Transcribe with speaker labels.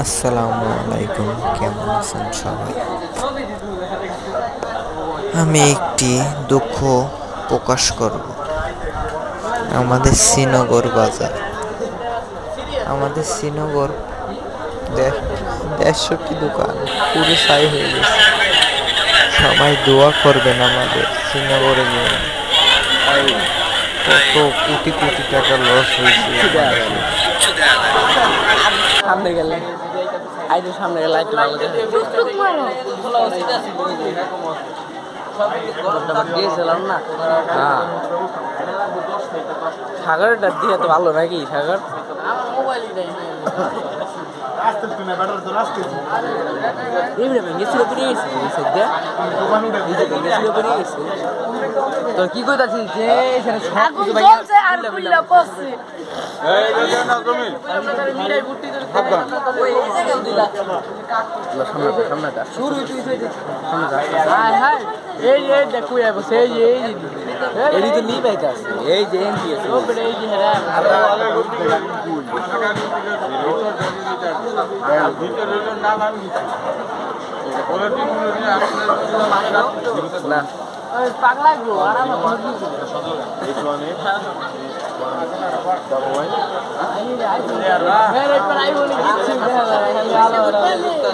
Speaker 1: আসসালামু আলাইকুম, কেমন আছেন সবাই? আমি একটি দুঃখ প্রকাশ করব। আমাদের শ্রীনগর বাজার, আমাদের শ্রীনগর 150টি দোকান পুরো ছাই হয়ে গেছে। সবাই দোয়া করবেন আমাদের শ্রীনগরের জন্য। কত কোটি কোটি টাকা লস হয়েছে।
Speaker 2: সামনে গেলে আইডি সামনে গেলে আইডি ভালো দিয়েছিলাম না। হ্যাঁ, সাগরটা দিয়ে তো ভালো নাকি সাগর? তোর কি করতেছিস যে এই যে না পাগলা গো আরাম